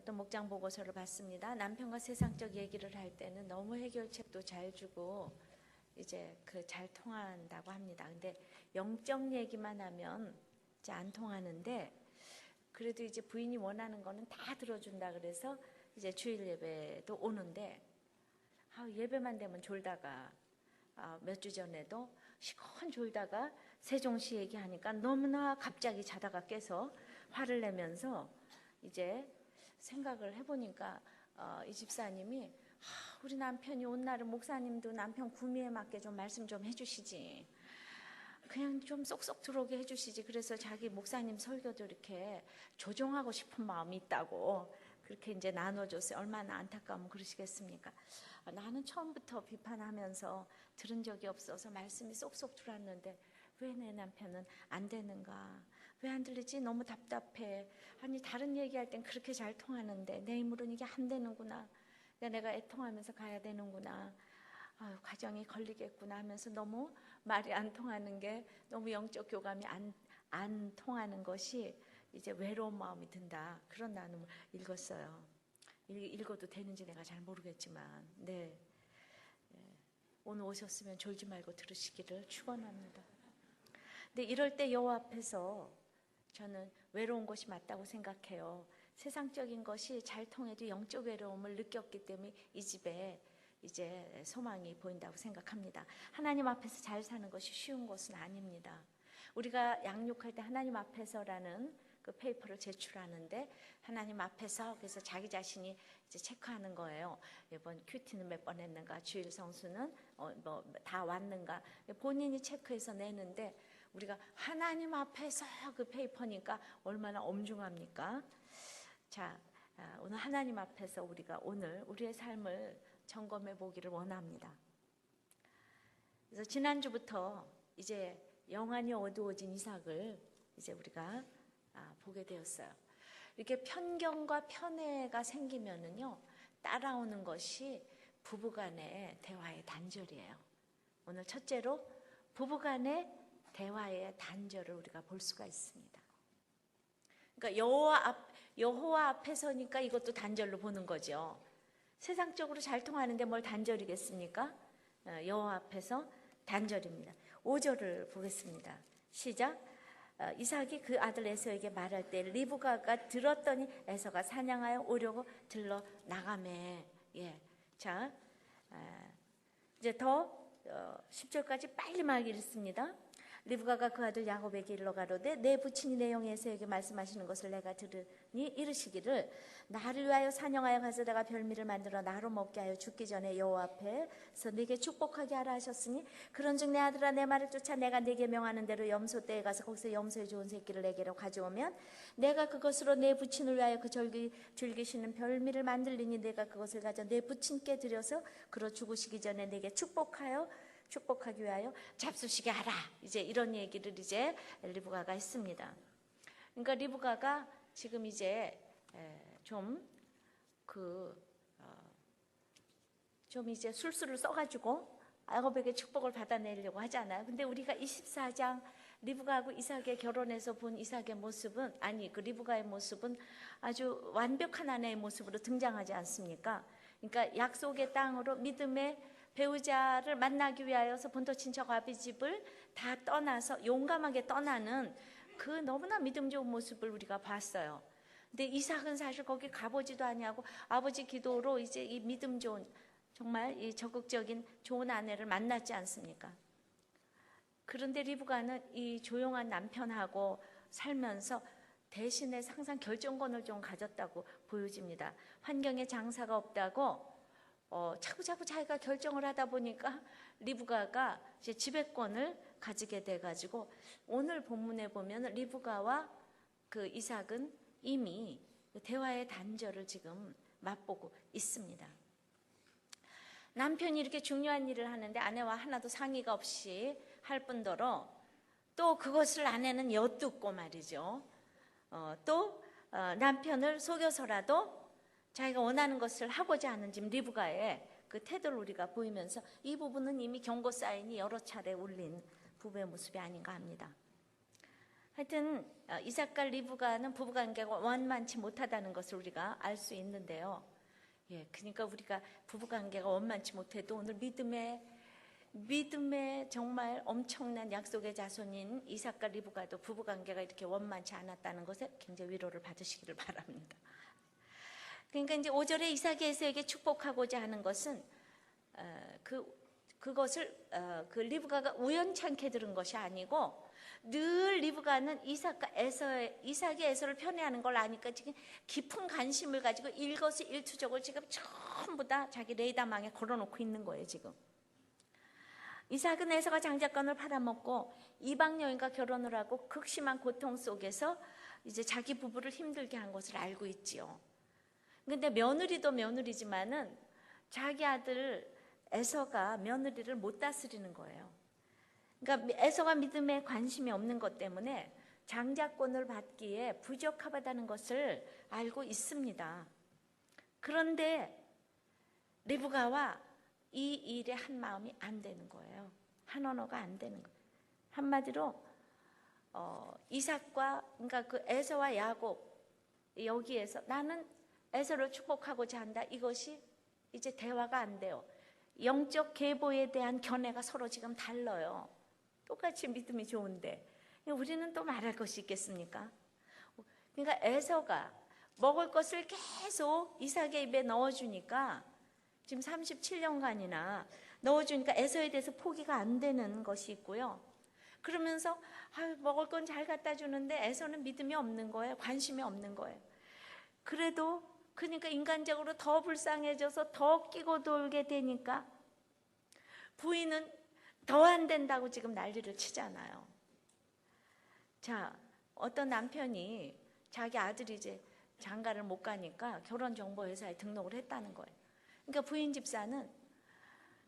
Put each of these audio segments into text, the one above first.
또 목장 보고서를 봤습니다. 남편과 세상적 얘기를 할 때는 너무 해결책도 잘 주고 이제 잘 통한다고 합니다. 근데 영적 얘기만 하면 이제 안 통하는데 그래도 이제 부인이 원하는 거는 다 들어준다 그래서 이제 주일 예배도 오는데 예배만 되면 졸다가 몇 주 전에도 시건 졸다가 세종시 얘기하니까 너무나 갑자기 자다가 깨서 화를 내면서 이제 생각을 해보니까 이 집사님이 우리 남편이 온 날은 목사님도 남편 구미에 맞게 좀 말씀 좀 해주시지, 그냥 좀 쏙쏙 들어오게 해주시지. 그래서 자기 목사님 설교도 이렇게 조종하고 싶은 마음이 있다고 그렇게 이제 나눠줬어요. 얼마나 안타까우면 그러시겠습니까? 나는 처음부터 비판하면서 들은 적이 없어서 말씀이 쏙쏙 들어왔는데 왜 내 남편은 안 되는가? 왜 안 들리지? 너무 답답해. 아니 다른 얘기할 땐 그렇게 잘 통하는데 내 힘으로는 이게 안 되는구나. 내가 애통하면서 가야 되는구나. 과정이 걸리겠구나 하면서 너무 말이 안 통하는 게, 너무 영적 교감이 안 통하는 것이 이제 외로운 마음이 든다. 그런 나눔을 읽었어요. 읽어도 되는지 내가 잘 모르겠지만, 네. 오늘 오셨으면 졸지 말고 들으시기를 축원합니다. 근데 이럴 때 여호와 앞에서 저는 외로운 것이 맞다고 생각해요. 세상적인 것이 잘 통해도 영적 외로움을 느꼈기 때문에 이 집에 이제 소망이 보인다고 생각합니다. 하나님 앞에서 잘 사는 것이 쉬운 것은 아닙니다. 우리가 양육할 때 하나님 앞에서라는 그 페이퍼를 제출하는데 하나님 앞에서, 그래서 자기 자신이 이제 체크하는 거예요. 이번 큐티는 몇 번 했는가, 주일 성수는 뭐 다 왔는가, 본인이 체크해서 내는데 우리가 하나님 앞에서 그 페이퍼니까 얼마나 엄중합니까? 자, 오늘 하나님 앞에서 우리가 오늘 우리의 삶을 점검해 보기를 원합니다. 그래서 지난주부터 이제 영안이 어두워진 이삭을 이제 우리가 보게 되었어요. 이렇게 편견과 편애가 생기면은요, 따라오는 것이 부부간의 대화의 단절이에요. 오늘 첫째로 부부간의 대화의 단절을 우리가 볼 수가 있습니다. 그러니까 여호와 앞에 서니까 이것도 단절로 보는 거죠. 세상적으로 잘 통하는데 뭘 단절이겠습니까? 여호와 앞에서 단절입니다. 5절을 보겠습니다. 시작. 이삭이 그 아들 에서에게 말할 때 리브가가 들었더니 에서가 사냥하여 오려고 들러 나가매. 예. 자, 이제 더 10절까지 빨리 말하겠습니다. 리브가가 그 아들 야곱에게 일러 가로되 내 부친이 내 형 에서에게 말씀하시는 것을 내가 들으니 이르시기를 나를 위하여 사냥하여 가져다가 별미를 만들어 나로 먹게 하여 죽기 전에 여호와 앞에서 네게 축복하게 하라 하셨으니 그런즉 내 아들아 내 말을 쫓아 내가 네게 명하는 대로 염소떼에 가서 거기서 염소의 좋은 새끼를 내게로 가져오면 내가 그것으로 내 부친을 위하여 그 즐기시는 별미를 만들리니 내가 그것을 가져 내 부친께 드려서 그로 죽으시기 전에 네게 축복하기 위하여 잡수시게 하라. 이제 이런 얘기를 이제 리브가가 했습니다. 그러니까 리브가가 지금 이제 좀 이제 술수를 써가지고 야곱에게 축복을 받아내려고 하잖아요. 근데 우리가 24장 리브가하고 이삭의 결혼해서 본 이삭의 모습은, 그 리브가의 모습은 아주 완벽한 아내의 모습으로 등장하지 않습니까? 그러니까 약속의 땅으로 믿음의 배우자를 만나기 위하여서 본토 친척 아비 집을 다 떠나서 용감하게 떠나는 그 너무나 믿음 좋은 모습을 우리가 봤어요. 근데 이삭은 사실 거기 가보지도 아니하고 아버지 기도로 이제 이 믿음 좋은, 정말 이 적극적인 좋은 아내를 만났지 않습니까? 그런데 리브가는 이 조용한 남편하고 살면서 대신에 항상 결정권을 좀 가졌다고 보여집니다. 환경에 장사가 없다고 차고차고 자기가 결정을 하다 보니까 리브가가 이제 지배권을 가지게 돼가지고 오늘 본문에 보면 리브가와 그 이삭은 이미 대화의 단절을 지금 맛보고 있습니다. 남편이 이렇게 중요한 일을 하는데 아내와 하나도 상의가 없이 할 뿐더러 또 그것을 아내는 엿듣고 말이죠. 또 남편을 속여서라도 자기가 원하는 것을 하고자 하는 지금 리브가의 그 태도를 우리가 보이면서 이 부분은 이미 경고 사인이 여러 차례 울린 부부의 모습이 아닌가 합니다. 하여튼 이삭과 리브가는 부부관계가 원만치 못하다는 것을 우리가 알 수 있는데요. 예, 그러니까 우리가 부부관계가 원만치 못해도 오늘 믿음의 정말 엄청난 약속의 자손인 이삭과 리브가도 부부관계가 이렇게 원만치 않았다는 것에 굉장히 위로를 받으시기를 바랍니다. 그러니까 이제 5절에 이삭이 에서에게 축복하고자 하는 것은 그것을 그 리브가가 우연찮게 들은 것이 아니고 늘 리브가는 이삭이 에서를 편애하는 걸 아니까 지금 깊은 관심을 가지고 일거수일투족을 지금 전부 다 자기 레이더망에 걸어놓고 있는 거예요. 지금 이삭은 에서가 장자권을 팔아먹고 이방 여인과 결혼을 하고 극심한 고통 속에서 이제 자기 부부를 힘들게 한 것을 알고 있지요. 근데 며느리도 며느리지만은 자기 아들 에서가 며느리를 못 다스리는 거예요. 그러니까 에서가 믿음에 관심이 없는 것 때문에 장자권을 받기에 부적합하다는 것을 알고 있습니다. 그런데 리브가와 이 일에 한 마음이 안 되는 거예요. 한 언어가 안 되는 거예요. 한마디로 이삭과 그러니까 그 에서와 야곱 여기에서 나는 에서를 축복하고자 한다. 이것이 이제 대화가 안 돼요. 영적 계보에 대한 견해가 서로 지금 달라요. 똑같이 믿음이 좋은데 우리는 또 말할 것이 있겠습니까? 그러니까 에서가 먹을 것을 계속 이삭의 입에 넣어주니까 지금 37년간이나 넣어주니까 에서에 대해서 포기가 안 되는 것이 있고요. 그러면서 먹을 건 잘 갖다 주는데 에서는 믿음이 없는 거예요. 관심이 없는 거예요. 그래도 그러니까 인간적으로 더 불쌍해져서 더 끼고 돌게 되니까 부인은 더 안 된다고 지금 난리를 치잖아요. 자, 어떤 남편이 자기 아들이 이제 장가를 못 가니까 결혼정보회사에 등록을 했다는 거예요. 그러니까 부인 집사는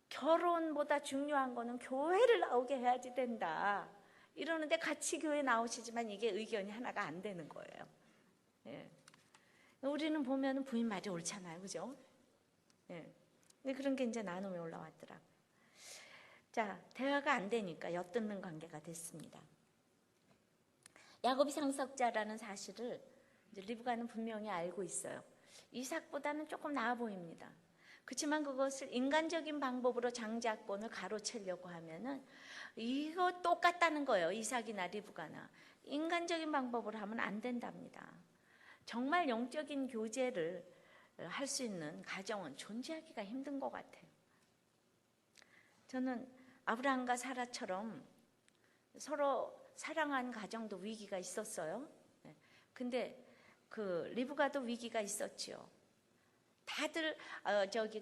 결혼보다 중요한 거는 교회를 나오게 해야지 된다. 이러는데 같이 교회 나오시지만 이게 의견이 하나가 안 되는 거예요. 예. 우리는 보면 부인 말이 옳잖아요. 그죠? 예. 근데 그런 게 이제 나눔에 올라왔더라. 자, 대화가 안 되니까 엿듣는 관계가 됐습니다. 야곱이 상속자라는 사실을 이제 리브가는 분명히 알고 있어요. 이삭보다는 조금 나아 보입니다. 그렇지만 그것을 인간적인 방법으로 장자권을 가로채려고 하면은 이거 똑같다는 거예요. 이삭이나 리브가나 인간적인 방법으로 하면 안 된답니다. 정말 영적인 교제를 할 수 있는 가정은 존재하기가 힘든 것 같아요. 저는 아브라함과 사라처럼 서로 사랑한 가정도 위기가 있었어요. 근데 그 리브가도 위기가 있었지요. 다들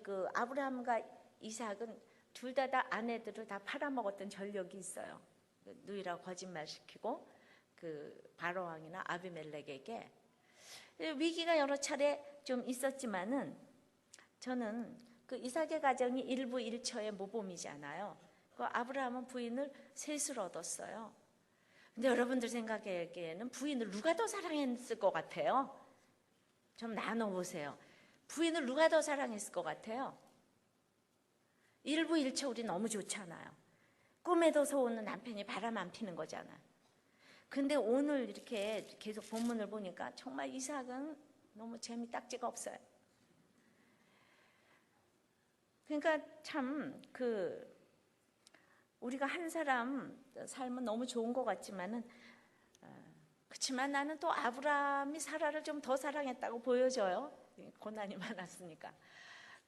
그 아브라함과 이삭은 둘 다 아내들을 다 팔아먹었던 전력이 있어요. 누이라고 거짓말시키고 그 바로왕이나 아비멜렉에게 위기가 여러 차례 좀 있었지만은 저는 그 이삭의 가정이 일부 일처의 모범이잖아요. 그 아브라함은 부인을 셋을 얻었어요. 근데 여러분들 생각하기에는 부인을 누가 더 사랑했을 것 같아요? 좀 나눠보세요. 부인을 누가 더 사랑했을 것 같아요? 일부 일처 우리 너무 좋잖아요. 꿈에도 서오는 남편이 바람 안 피는 거잖아요. 근데 오늘 이렇게 계속 본문을 보니까 정말 이삭은 너무 재미딱지가 없어요. 그러니까 참 우리가 한 사람 삶은 너무 좋은 것 같지만은 그렇지만 나는 또 아브라함이 사라를 좀 더 사랑했다고 보여져요. 고난이 많았으니까.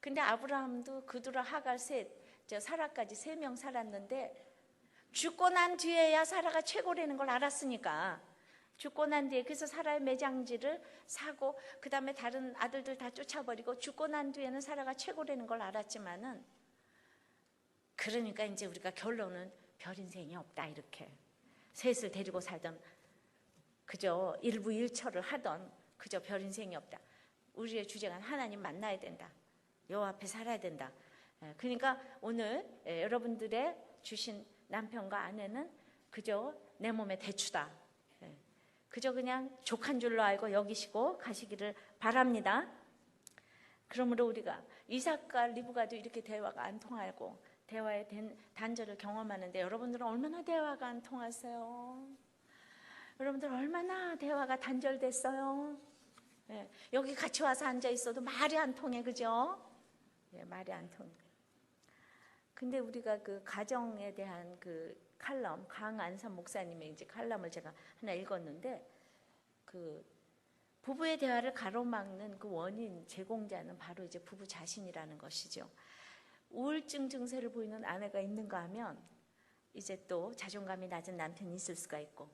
근데 아브라함도 그두라 하갈 사라까지 3명 살았는데 죽고 난 뒤에야 사라가 최고라는 걸 알았으니까 죽고 난 뒤에 그래서 사라의 매장지를 사고 그 다음에 다른 아들들 다 쫓아버리고 죽고 난 뒤에는 사라가 최고라는 걸 알았지만은 그러니까 이제 우리가 결론은 별 인생이 없다 이렇게 셋을 데리고 살던 그저 일부 일처를 하던 그저 별 인생이 없다. 우리의 주제가 하나님 만나야 된다. 여호와 앞에 살아야 된다. 그러니까 오늘 여러분들의 주신 남편과 아내는 그저 내 몸의 대추다. 그저 그냥 족한 줄로 알고 여기시고 가시기를 바랍니다. 그러므로 우리가 이삭과 리브가도 이렇게 대화가 안 통하고 대화의 단절을 경험하는데 여러분들은 얼마나 대화가 안 통하세요? 여러분들 얼마나 대화가 단절됐어요? 예, 여기 같이 와서 앉아 있어도 말이 안 통해, 그죠? 예, 말이 안 통해. 근데 우리가 그 가정에 대한 그 칼럼, 강안선 목사님의 이제 칼럼을 제가 하나 읽었는데, 그 부부의 대화를 가로막는 그 원인 제공자는 바로 이제 부부 자신이라는 것이죠. 우울증 증세를 보이는 아내가 있는가 하면 이제 또 자존감이 낮은 남편이 있을 수가 있고,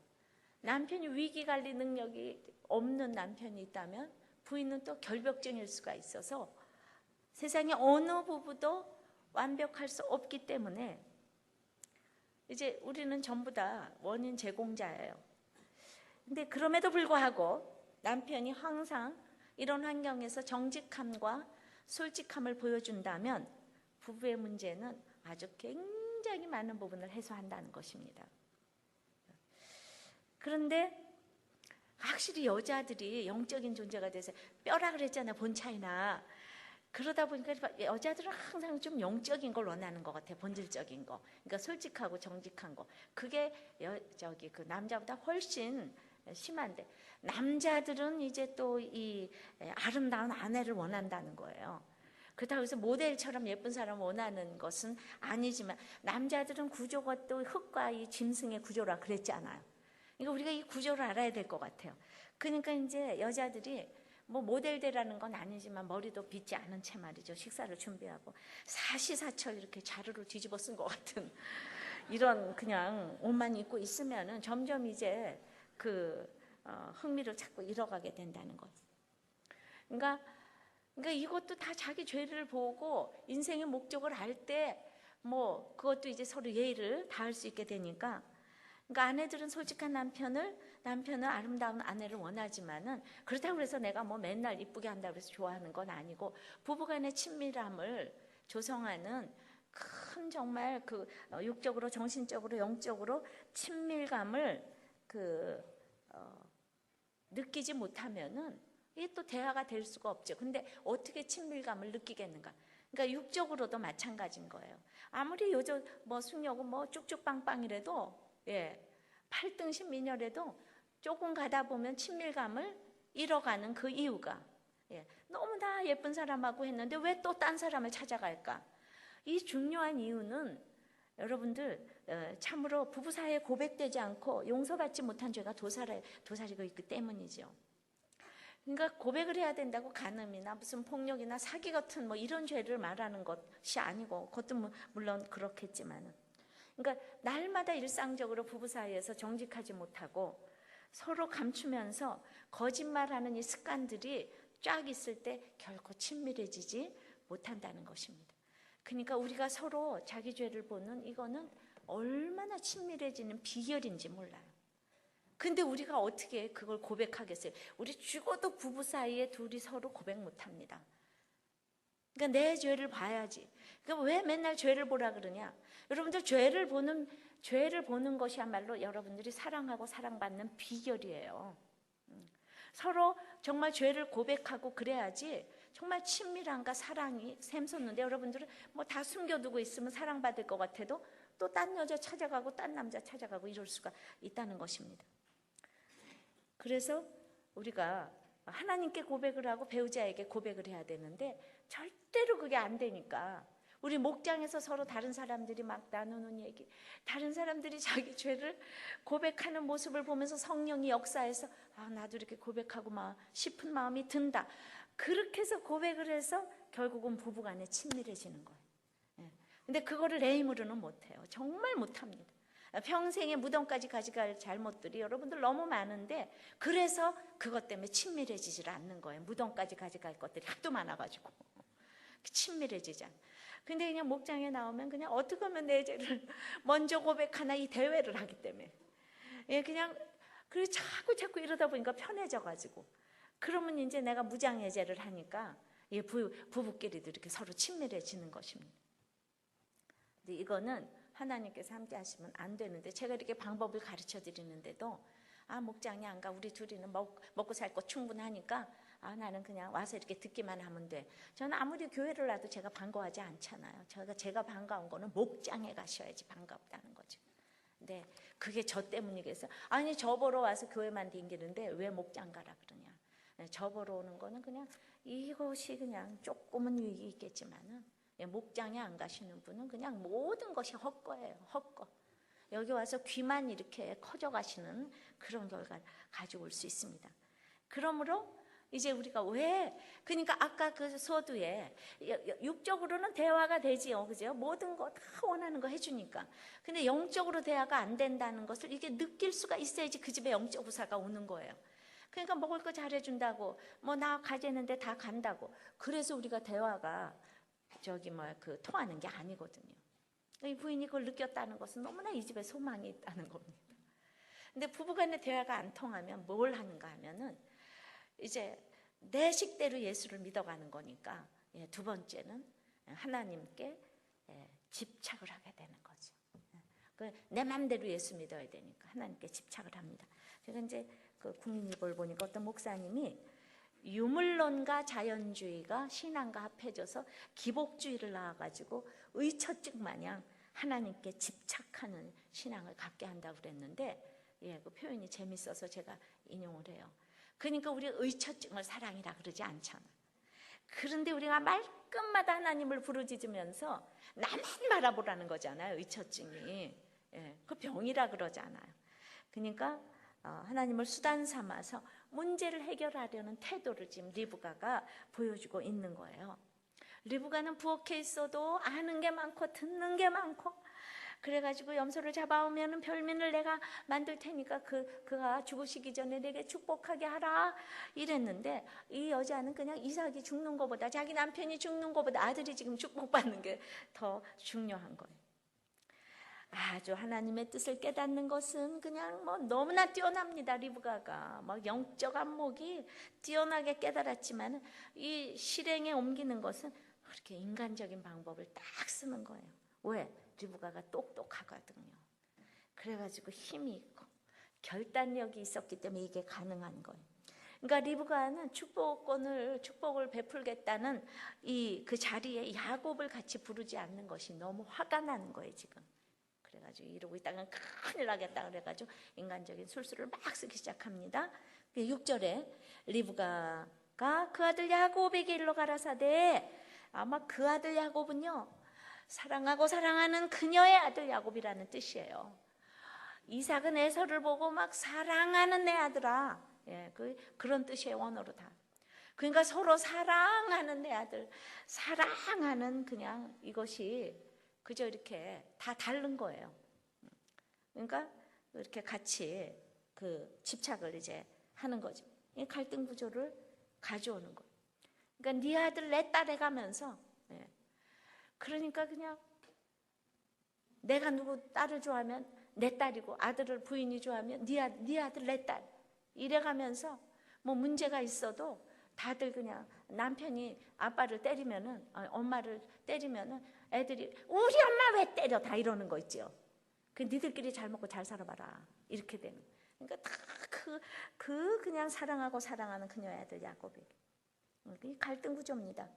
남편이 위기 관리 능력이 없는 남편이 있다면 부인은 또 결벽증일 수가 있어서 세상에 어느 부부도 완벽할 수 없기 때문에 이제 우리는 전부 다 원인 제공자예요. 근데 그럼에도 불구하고 남편이 항상 이런 환경에서 정직함과 솔직함을 보여준다면 부부의 문제는 아주 굉장히 많은 부분을 해소한다는 것입니다. 그런데 확실히 여자들이 영적인 존재가 돼서 뼈라 그랬잖아요, 본 차이나. 그러다 보니까 여자들은 항상 좀 영적인 걸 원하는 것 같아요, 본질적인 거. 그러니까 솔직하고 정직한 거. 그게 그 남자보다 훨씬 심한데, 남자들은 이제 또 이 아름다운 아내를 원한다는 거예요. 그렇다고 해서 모델처럼 예쁜 사람 원하는 것은 아니지만, 남자들은 구조가 또 흙과 이 짐승의 구조라 그랬잖아요. 그러니까 우리가 이 구조를 알아야 될 것 같아요. 그러니까 이제 여자들이 뭐 모델되라는 건 아니지만 머리도 빗지 않은 채 말이죠, 식사를 준비하고 사시사철 이렇게 자루를 뒤집어 쓴 것 같은 이런 그냥 옷만 입고 있으면은 점점 이제 그 흥미를 자꾸 잃어가게 된다는 거예요. 그러니까 이것도 다 자기 죄를 보고 인생의 목적을 알 때 뭐 그것도 이제 서로 예의를 다할 수 있게 되니까, 그러니까 아내들은 솔직한 남편은 아름다운 아내를 원하지만은, 그렇다고 해서 내가 뭐 맨날 이쁘게 한다고 해서 좋아하는 건 아니고, 부부간의 친밀함을 조성하는 큰 정말 그 육적으로 정신적으로 영적으로 친밀감을 느끼지 못하면은 이게 또 대화가 될 수가 없죠. 근데 어떻게 친밀감을 느끼겠는가? 그러니까 육적으로도 마찬가지인 거예요. 아무리 요즘 뭐 숙녀고 뭐 쭉쭉빵빵이라도, 예, 8등신 미녀라도 조금 가다 보면 친밀감을 잃어가는 그 이유가, 예, 너무나 예쁜 사람하고 했는데 왜 또 딴 사람을 찾아갈까? 이 중요한 이유는 여러분들 참으로 부부 사이에 고백되지 않고 용서받지 못한 죄가 도사리고 있기 때문이죠. 그러니까 고백을 해야 된다고 간음이나 무슨 폭력이나 사기 같은 뭐 이런 죄를 말하는 것이 아니고, 그것도 물론 그렇겠지만은, 그러니까 날마다 일상적으로 부부 사이에서 정직하지 못하고 서로 감추면서 거짓말하는 이 습관들이 쫙 있을 때 결코 친밀해지지 못한다는 것입니다. 그러니까 우리가 서로 자기 죄를 보는 이거는 얼마나 친밀해지는 비결인지 몰라요. 근데 우리가 어떻게 그걸 고백하겠어요? 우리 죽어도 부부 사이에 둘이 서로 고백 못합니다. 그러니까 내 죄를 봐야지. 그러니까 왜 맨날 죄를 보라 그러냐? 여러분들 죄를 보는 것이야말로 여러분들이 사랑하고 사랑받는 비결이에요. 서로 정말 죄를 고백하고 그래야지 정말 친밀함과 사랑이 샘솟는데, 여러분들은 뭐 다 숨겨두고 있으면 사랑받을 것 같아도 또 딴 여자 찾아가고 딴 남자 찾아가고 이럴 수가 있다는 것입니다. 그래서 우리가 하나님께 고백을 하고 배우자에게 고백을 해야 되는데 절대로 그게 안 되니까, 우리 목장에서 서로 다른 사람들이 막 나누는 얘기, 다른 사람들이 자기 죄를 고백하는 모습을 보면서 성령이 역사해서 나도 이렇게 고백하고 막 싶은 마음이 든다. 그렇게 해서 고백을 해서 결국은 부부간에 친밀해지는 거예요. 근데 그거를 내 힘으로는 못해요. 정말 못합니다. 평생의 무덤까지 가져갈 잘못들이 여러분들 너무 많은데, 그래서 그것 때문에 친밀해지질 않는 거예요. 무덤까지 가져갈 것들이 하도 많아가지고 친밀해지지 않아. 근데 그냥 목장에 나오면 그냥 어떻게 하면 내 죄를 먼저 고백하나 이 대회를 하기 때문에, 그냥 그리고 자꾸 이러다 보니까 편해져가지고, 그러면 이제 내가 무장해제를 하니까 부부끼리도 이렇게 서로 친밀해지는 것입니다. 근데 이거는 하나님께서 함께 하시면 안 되는데, 제가 이렇게 방법을 가르쳐 드리는데도 목장에 안 가, 우리 둘이는 먹고 살 거 충분하니까 나는 그냥 와서 이렇게 듣기만 하면 돼. 저는 아무리 교회를 와도 제가 반가워하지 않잖아요. 제가 반가운 거는 목장에 가셔야지 반갑다는 거죠. 네, 그게 저 때문이겠어요. 아니 저 보러 와서 교회만 댕기는데 왜 목장 가라 그러냐. 네, 저 보러 오는 거는 그냥 이것이 그냥 조금은 유익이 있겠지만은 목장에 안 가시는 분은 그냥 모든 것이 헛거예요. 헛거. 여기 와서 귀만 이렇게 커져 가시는 그런 결과를 가지고 올 수 있습니다. 그러므로 이제 우리가 왜, 그러니까 아까 그 서두에 육적으로는 대화가 되지요, 그죠? 모든 거 다 원하는 거 해주니까. 근데 영적으로 대화가 안 된다는 것을 이게 느낄 수가 있어야지 그 집에 영적 우사가 오는 거예요. 그러니까 먹을 거 잘해준다고, 뭐 나 가재는데 다 간다고. 그래서 우리가 대화가 통하는 게 아니거든요. 이 부인이 그걸 느꼈다는 것은 너무나 이 집에 소망이 있다는 겁니다. 근데 부부간의 대화가 안 통하면 뭘 하는가 하면은 이제 내 식대로 예수를 믿어가는 거니까, 두 번째는 하나님께 집착을 하게 되는 거죠. 내 마음대로 예수 믿어야 되니까 하나님께 집착을 합니다. 제가 이제 그 국립을 보니까 어떤 목사님이 유물론과 자연주의가 신앙과 합해져서 기복주의를 낳아가지고 의처증 마냥 하나님께 집착하는 신앙을 갖게 한다고 그랬는데, 그 표현이 재밌어서 제가 인용을 해요. 그러니까 우리 의처증을 사랑이라 그러지 않잖아. 그런데 우리가 말끝마다 하나님을 부르짖으면서 나만 바라보라는 거잖아요. 의처증이. 그 병이라 그러잖아요. 그러니까 하나님을 수단 삼아서 문제를 해결하려는 태도를 지금 리브가가 보여주고 있는 거예요. 리브가는 부엌에 있어도 아는 게 많고 듣는 게 많고, 그래가지고 염소를 잡아오면 별민을 내가 만들 테니까 그가 죽으시기 전에 내게 축복하게 하라 이랬는데, 이 여자는 그냥 이삭이 죽는 것보다, 자기 남편이 죽는 것보다 아들이 지금 축복받는 게 더 중요한 거예요. 아주 하나님의 뜻을 깨닫는 것은 그냥 뭐 너무나 뛰어납니다. 리브가가 막 영적 안목이 뛰어나게 깨달았지만 이 실행에 옮기는 것은 그렇게 인간적인 방법을 딱 쓰는 거예요. 왜? 리브가가 똑똑하거든요. 그래가지고 힘이 있고 결단력이 있었기 때문에 이게 가능한 거예요. 그러니까 리브가는 축복을 베풀겠다는 그 자리에 야곱을 같이 부르지 않는 것이 너무 화가 나는 거예요, 지금. 그래가지고 이러고 있다가 큰일 나겠다 그래가지고 인간적인 술수를 막 쓰기 시작합니다. 6절에 리브가가 그 아들 야곱에게 일러 가라사대, 아마 그 아들 야곱은요, 사랑하고 사랑하는 그녀의 아들 야곱이라는 뜻이에요. 이삭은 에서를 보고 막 사랑하는 내 아들아, 그런 뜻이에요, 원어로 다. 그러니까 서로 사랑하는 내 아들, 사랑하는 그냥 이것이 그저 이렇게 다 다른 거예요. 그러니까 이렇게 같이 그 집착을 이제 하는 거죠. 이 갈등 구조를 가져오는 거예요. 그러니까 네 아들 내 딸 해가면서, 그러니까 그냥 내가 누구 딸을 좋아하면 내 딸이고, 아들을 부인이 좋아하면 네 아들 내 딸 이래가면서 뭐 문제가 있어도 다들 그냥 남편이 아빠를 때리면은, 엄마를 때리면은 애들이 우리 엄마 왜 때려 다 이러는 거 있죠. 그 니들끼리 잘 먹고 잘 살아봐라 이렇게 되는. 그러니까 다 그냥 사랑하고 사랑하는 그녀의 아들 야곱에게. 이 갈등 구조입니다.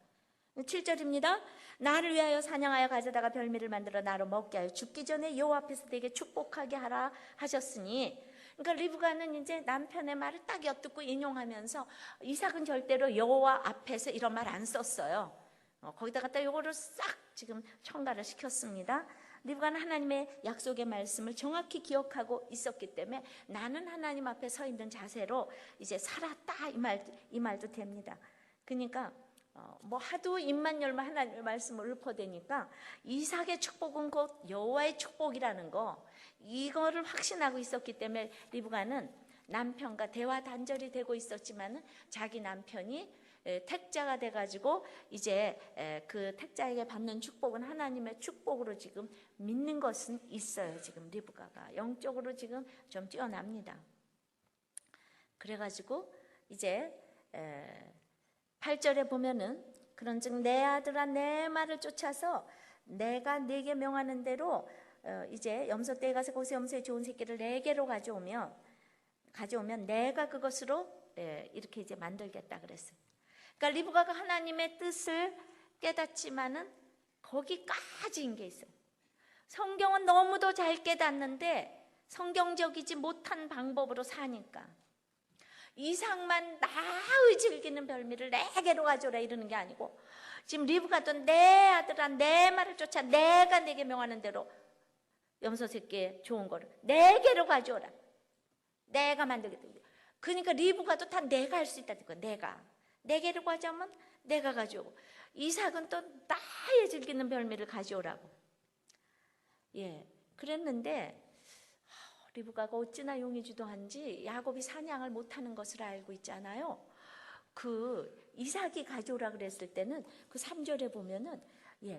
7절입니다. 나를 위하여 사냥하여 가져다가 별미를 만들어 나로 먹게 하여 죽기 전에 여호와 앞에서 되게 축복하게 하라 하셨으니, 그러니까 리브가는 이제 남편의 말을 딱 엿듣고 인용하면서, 이삭은 절대로 여호와 앞에서 이런 말 안 썼어요. 거기다 갖다 요거를 싹 지금 첨가를 시켰습니다. 리브가는 하나님의 약속의 말씀을 정확히 기억하고 있었기 때문에 나는 하나님 앞에 서 있는 자세로 이제 살았다 이 말도 됩니다. 그러니까 뭐 하도 입만 열면 하나님의 말씀을 읊어대니까 이삭의 축복은 곧 여호와의 축복이라는 거, 이거를 확신하고 있었기 때문에 리브가는 남편과 대화 단절이 되고 있었지만은 자기 남편이 택자가 돼가지고 이제 그 택자에게 받는 축복은 하나님의 축복으로 지금 믿는 것은 있어요. 지금 리브가가 영적으로 지금 좀 뛰어납니다. 그래가지고 이제 8절에 보면은, 그런즉 내 아들아 내 말을 쫓아서 내가 네게 명하는 대로 이제 염소떼에 가서 거기서 염소의 좋은 새끼를 4개로 가져오면 내가 그것으로 이렇게 이제 만들겠다 그랬어요. 그러니까 리브가가 하나님의 뜻을 깨닫지만은 거기까지인 게 있어요. 성경은 너무도 잘 깨닫는데 성경적이지 못한 방법으로 사니까 이삭만 나의 즐기는 별미를 내게로 가져오라 이러는 게 아니고, 지금 리브가도 내 아들아 내 말을 쫓아 내가 내게 명하는 대로 염소 새끼에 좋은 거를 내게로 가져오라. 내가 만들겠다. 그러니까 리브가도 다 내가 할 수 있다는 거야. 내게로 가져오면 내가 가져오고, 이삭은 또 나의 즐기는 별미를 가져오라고. 예, 그랬는데 리브가가 어찌나 용의주도한지 야곱이 사냥을 못하는 것을 알고 있잖아요. 그 이삭이 가져오라 그랬을 때는 그 3절에 보면은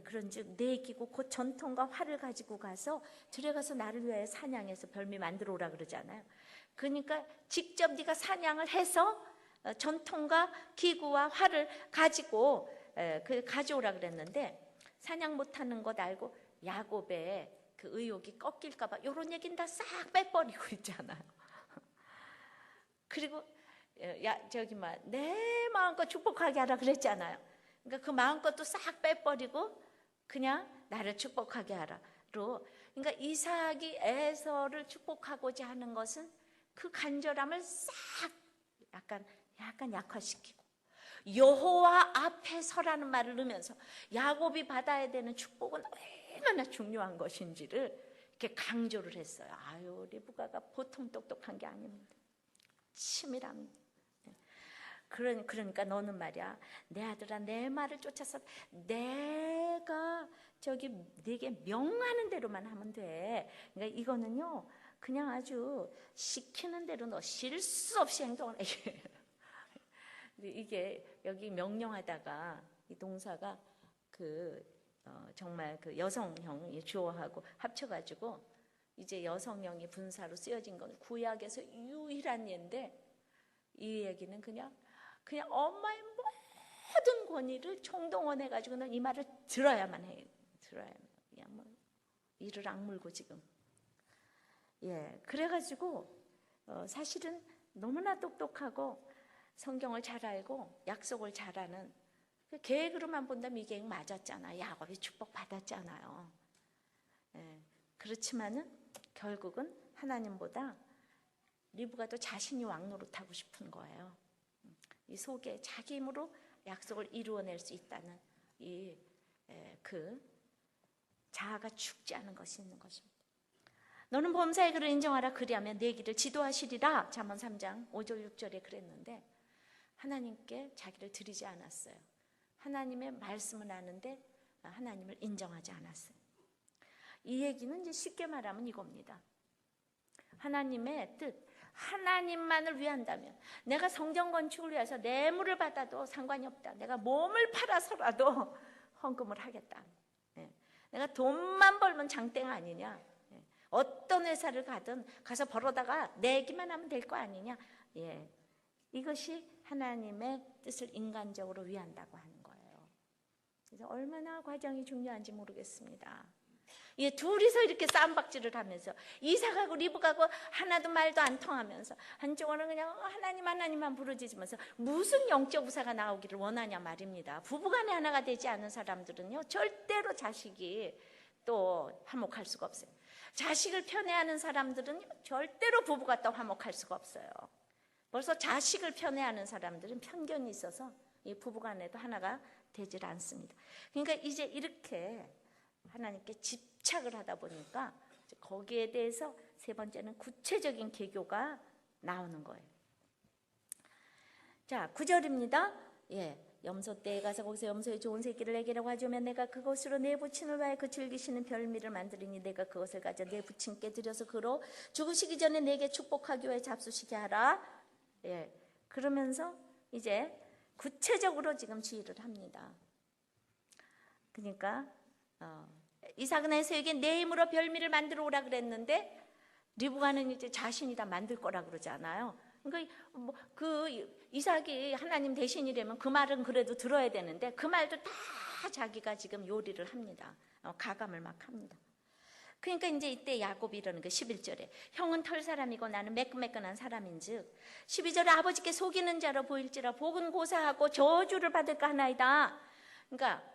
그런즉 내 끼고 곧 전통과 활을 가지고 가서 들어가서 나를 위하여 사냥해서 별미 만들어 오라 그러잖아요. 그러니까 직접 네가 사냥을 해서 전통과 기구와 활을 가지고 가져오라 그랬는데, 사냥 못하는 것 알고 야곱의 그 의욕이 꺾일까봐 이런 얘기는 다 싹 빼버리고 있잖아요. 그리고 내 마음껏 축복하게 하라 그랬잖아요. 그러니까 그 마음껏도 싹 빼버리고 그냥 나를 축복하게 하라로. 그러니까 이삭이 에서를 축복하고자 하는 것은 그 간절함을 싹 약간 약화시키고, 여호와 앞에 서라는 말을 넣으면서 야곱이 받아야 되는 축복은 얼마나 중요한 것인지를 이렇게 강조를 했어요. 아유, 리브가가 보통 똑똑한 게 아닙니다. 치밀합니다. 그러니까 너는 말이야, 내 아들아 내 말을 쫓아서 내가 네게 명하는 대로만 하면 돼. 그러니까 이거는요 그냥 아주 시키는 대로 너 실수 없이 행동을 해. 이게 여기 명령하다가 이 동사가 정말 그 여성형 주어하고 합쳐가지고 이제 여성형이 분사로 쓰여진 건 구약에서 유일한 예인데, 이 얘기는 그냥 엄마의 모든 권위를 총동원해가지고는 이 말을 들어야만 해요. 그냥 뭐 이를 악물고 지금. 그래가지고 사실은 너무나 똑똑하고 성경을 잘 알고 약속을 잘하는, 계획으로만 본다면 이 계획 맞았잖아요. 야곱이 축복 받았잖아요. 그렇지만은 결국은 하나님보다 리브가도 자신이 왕노릇하고 싶은 거예요. 이 속에 자기 힘으로 약속을 이루어낼 수 있다는 그 자아가 죽지 않은 것이 있는 것입니다. 너는 범사의 그를 인정하라. 그리하면 내 길을 지도하시리라. 잠언 3장 5절 6절에 그랬는데 하나님께 자기를 드리지 않았어요. 하나님의 말씀을 아는데 하나님을 인정하지 않았어요. 이 얘기는 이제 쉽게 말하면 이겁니다. 하나님의 뜻, 하나님만을 위한다면, 내가 성전 건축을 위해서 뇌물을 받아도 상관이 없다. 내가 몸을 팔아서라도 헌금을 하겠다. 내가 돈만 벌면 장땡 아니냐. 어떤 회사를 가든 가서 벌어다가 내기만 하면 될 거 아니냐. 이것이 하나님의 뜻을 인간적으로 위한다고 하는 거예요. 그래서 얼마나 과정이 중요한지 모르겠습니다. 둘이서 이렇게 쌈박질을 하면서 이삭하고 리브가고 하나도 말도 안 통하면서 한쪽으로는 그냥 하나님만 부르짖으면서 무슨 영적 우사가 나오기를 원하냐 말입니다. 부부간에 하나가 되지 않은 사람들은요 절대로 자식이 또 화목할 수가 없어요. 자식을 편애하는 사람들은 절대로 부부가 또 화목할 수가 없어요. 벌써 자식을 편애하는 사람들은 편견이 있어서 이 부부간에도 하나가 되질 않습니다. 그러니까 이제 이렇게 하나님께 집착을 하다 보니까 거기에 대해서 세 번째는 구체적인 계교가 나오는 거예요. 자, 9절입니다. 염소 떼에 가서 거기서 염소의 좋은 새끼를 내게라고 하자면 내가 그것으로 내 부친을 위하여 그 즐기시는 별미를 만들으니 내가 그것을 가져 내 부친께 드려서 그로 죽으시기 전에 내게 축복하기 위해 잡수시게 하라. 그러면서 이제 구체적으로 지금 지휘를 합니다. 그러니까 이삭은 에서에게 내 힘으로 별미를 만들어 오라 그랬는데 리브가는 이제 자신이 다 만들 거라 그러잖아요. 그러니까 그 이삭이 하나님 대신이라면 그 말은 그래도 들어야 되는데 그 말도 다 자기가 지금 요리를 합니다. 가감을 막 합니다. 그러니까 이제 이때 야곱이 이러는 거 11절에 형은 털 사람이고 나는 매끈매끈한 사람인즉 12절에 아버지께 속이는 자로 보일지라 복은 고사하고 저주를 받을까 하나이다. 그러니까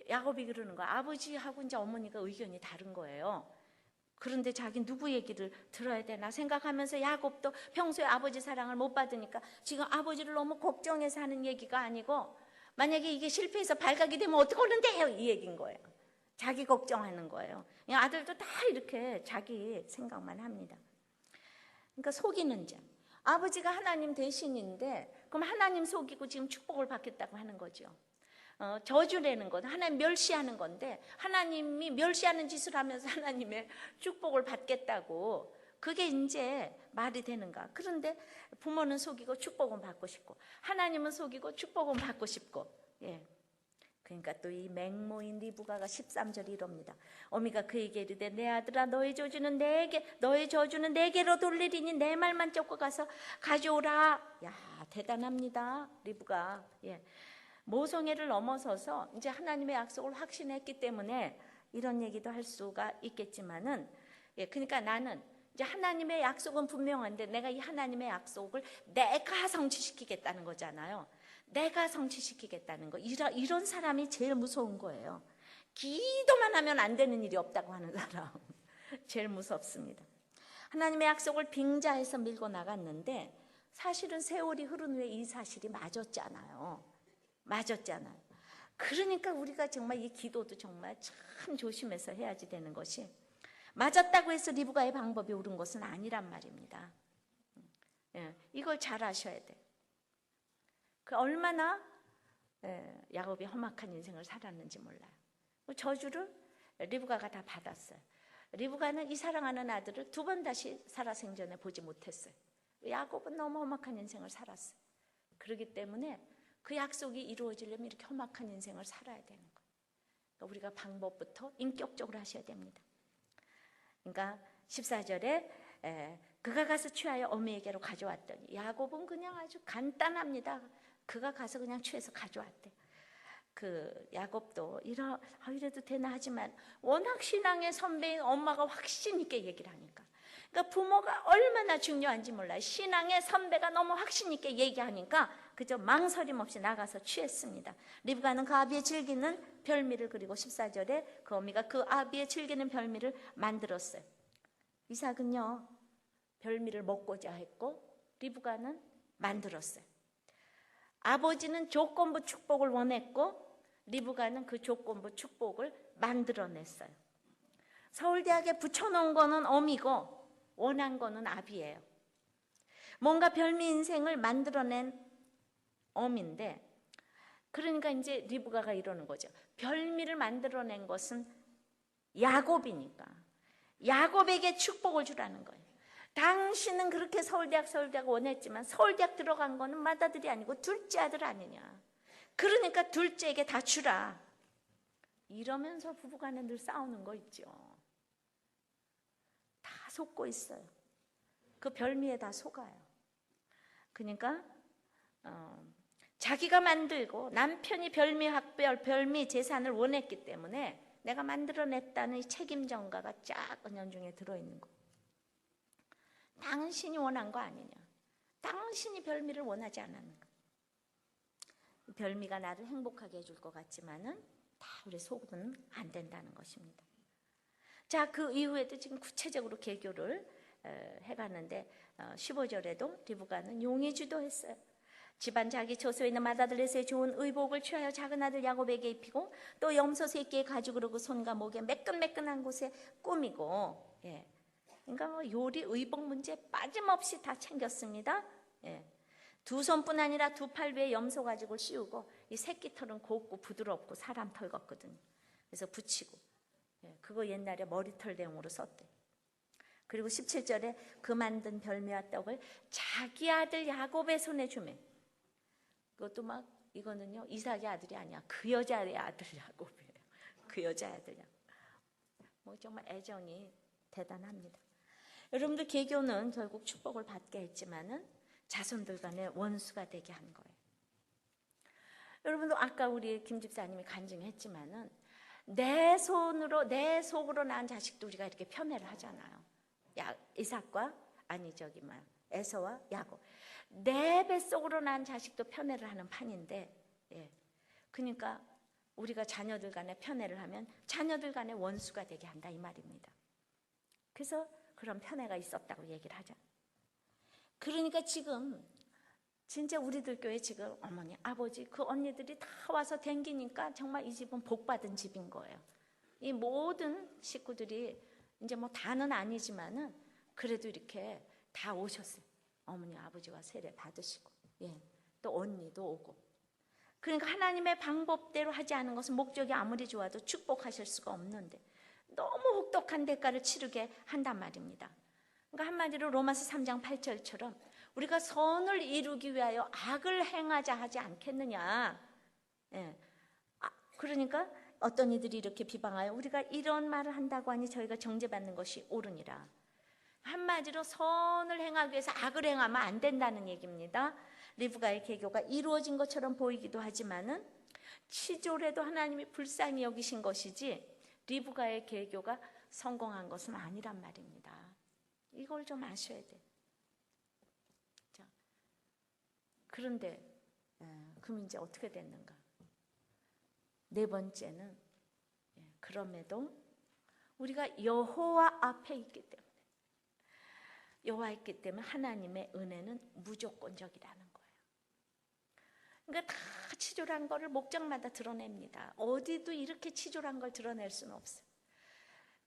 야곱이 그러는 거야. 아버지하고 이제 어머니가 의견이 다른 거예요. 그런데 자기 누구 얘기를 들어야 되나 생각하면서 야곱도 평소에 아버지 사랑을 못 받으니까 지금 아버지를 너무 걱정해서 하는 얘기가 아니고 만약에 이게 실패해서 발각이 되면 어떡하는데요? 이 얘기인 거예요. 자기 걱정하는 거예요. 아들도 다 이렇게 자기 생각만 합니다. 그러니까 속이는 자. 아버지가 하나님 대신인데 그럼 하나님 속이고 지금 축복을 받겠다고 하는 거죠. 저주라는 건 하나님 멸시하는 건데 하나님이 멸시하는 짓을 하면서 하나님의 축복을 받겠다고 그게 이제 말이 되는가. 그런데 부모는 속이고 축복은 받고 싶고 하나님은 속이고 축복은 받고 싶고 예. 그러니까 또 이 맹모인 리브가가 13절 이럽니다. 어미가 그에게 이르되 내 아들아 너의 저주는 내게로 돌리리니 내 말만 쫓고 가서 가져오라. 야 대단합니다 리브가. 예. 모성애를 넘어서서 이제 하나님의 약속을 확신했기 때문에 이런 얘기도 할 수가 있겠지만은 예, 그러니까 나는 이제 하나님의 약속은 분명한데 내가 이 하나님의 약속을 내가 성취시키겠다는 거잖아요. 내가 성취시키겠다는 거. 이런 사람이 제일 무서운 거예요. 기도만 하면 안 되는 일이 없다고 하는 사람. 제일 무섭습니다. 하나님의 약속을 빙자해서 밀고 나갔는데 사실은 세월이 흐른 후에 이 사실이 맞았잖아요. 그러니까 우리가 정말 이 기도도 정말 참 조심해서 해야지 되는 것이 맞았다고 해서 리브가의 방법이 옳은 것은 아니란 말입니다. 예, 이걸 잘 아셔야 돼요. 그 얼마나 야곱이 험악한 인생을 살았는지 몰라요. 저주를 리브가가 다 받았어요. 리브가는 이 사랑하는 아들을 2번 다시 살아생전에 보지 못했어요. 야곱은 너무 험악한 인생을 살았어요. 그렇기 때문에 그 약속이 이루어지려면 이렇게 험악한 인생을 살아야 되는 거예요. 그러니까 우리가 방법부터 인격적으로 하셔야 됩니다. 그러니까 14절에 그가 가서 취하여 어미에게로 가져왔더니 야곱은 그냥 아주 간단합니다. 그가 가서 그냥 취해서 가져왔대. 그 야곱도 이래도 되나 하지만 워낙 신앙의 선배인 엄마가 확신 있게 얘기를 하니까 그러니까 부모가 얼마나 중요한지 몰라요. 신앙의 선배가 너무 확신 있게 얘기하니까 그저 망설임 없이 나가서 취했습니다. 리브가는 그 아비의 즐기는 별미를 그리고 14절에 그 어미가 그 아비의 즐기는 별미를 만들었어요. 이삭은요 별미를 먹고자 했고 리브가는 만들었어요. 아버지는 조건부 축복을 원했고 리브가는 그 조건부 축복을 만들어냈어요. 서울대학에 붙여놓은 거는 어미고 원한 거는 아비예요. 뭔가 별미 인생을 만들어낸 어미인데 그러니까 이제 리브가가 이러는 거죠. 별미를 만들어낸 것은 야곱이니까 야곱에게 축복을 주라는 거예요. 당신은 그렇게 서울대학 원했지만 서울대학 들어간 거는 맏아들이 아니고 둘째 아들 아니냐. 그러니까 둘째에게 다 주라. 이러면서 부부간에 늘 싸우는 거 있죠. 다 속고 있어요. 그 별미에 다 속아요. 그러니까 자기가 만들고 남편이 별미 학별, 별미 재산을 원했기 때문에 내가 만들어냈다는 책임 전가가 쫙 은연중에 들어있는 거. 당신이 원한 거 아니냐. 당신이 별미를 원하지 않았는 거. 별미가 나를 행복하게 해줄 것 같지만은 다 우리 속으로는 안 된다는 것입니다. 자, 그 이후에도 지금 구체적으로 개교를 해갔는데 15절에도 리브가는 용이 주도했어요. 집안 자기 처소에 있는 맏아들에서의 좋은 의복을 취하여 작은 아들 야곱에게 입히고 또 염소 새끼의 가죽으로 그 손과 목에 매끈매끈한 곳에 꾸미고 예. 그러니까 뭐 요리 의복 문제 빠짐없이 다 챙겼습니다. 예. 2손뿐 아니라 2팔 위에 염소 가죽을 씌우고 이 새끼 털은 곱고 부드럽고 사람 털 같거든요. 그래서 붙이고 예. 그거 옛날에 머리털 대용으로 썼대. 그리고 17절에 그 만든 별미와 떡을 자기 아들 야곱의 손에 주매. 그것도 막 이거는요 이삭의 아들이 아니야. 그 여자의 아들 야곱이에요. 그 여자의 아들 야곱. 뭐 정말 애정이 대단합니다. 여러분들 개교는 결국 축복을 받게 했지만은 자손들 간의 원수가 되게 한 거예요. 여러분도 아까 우리 김 집사님이 간증했지만은 내 손으로 내 속으로 낳은 자식도 우리가 이렇게 편애를 하잖아요. 이삭과 에서와 야곱. 내 뱃속으로 낳은 자식도 편애를 하는 판인데, 예. 그러니까 우리가 자녀들 간에 편애를 하면 자녀들 간에 원수가 되게 한다 이 말입니다. 그래서 그런 편애가 있었다고 얘기를 하죠. 그러니까 지금 진짜 우리들 교회 지금 어머니, 아버지, 그 언니들이 다 와서 댕기니까 정말 이 집은 복받은 집인 거예요. 이 모든 식구들이 이제 뭐 다는 아니지만은 그래도 이렇게 다 오셨어요. 어머니, 아버지와 세례 받으시고, 또 언니도 오고. 그러니까 하나님의 방법대로 하지 않은 것은 목적이 아무리 좋아도 축복하실 수가 없는데 너무 혹독한 대가를 치르게 한단 말입니다. 그러니까 한마디로 로마서 3장 8절처럼 우리가 선을 이루기 위하여 악을 행하자 하지 않겠느냐. 그러니까 어떤 이들이 이렇게 비방하여 우리가 이런 말을 한다고 하니 저희가 정죄받는 것이 옳으니라. 한마디로 선을 행하기 위해서 악을 행하면 안 된다는 얘기입니다. 리브가의 계교가 이루어진 것처럼 보이기도 하지만은 치졸해도 하나님이 불쌍히 여기신 것이지 리브가의 계교가 성공한 것은 아니란 말입니다. 이걸 좀 아셔야 돼. 자, 그런데 그럼 이제 어떻게 됐는가? 네 번째는 그럼에도 우리가 여호와 앞에 있기 때문에 여호와 있기 때문에 하나님의 은혜는 무조건적이라는 거예요. 그러니까 다 치졸한 거를 목적마다 드러냅니다. 어디도 이렇게 치졸한 걸 드러낼 수는 없어요.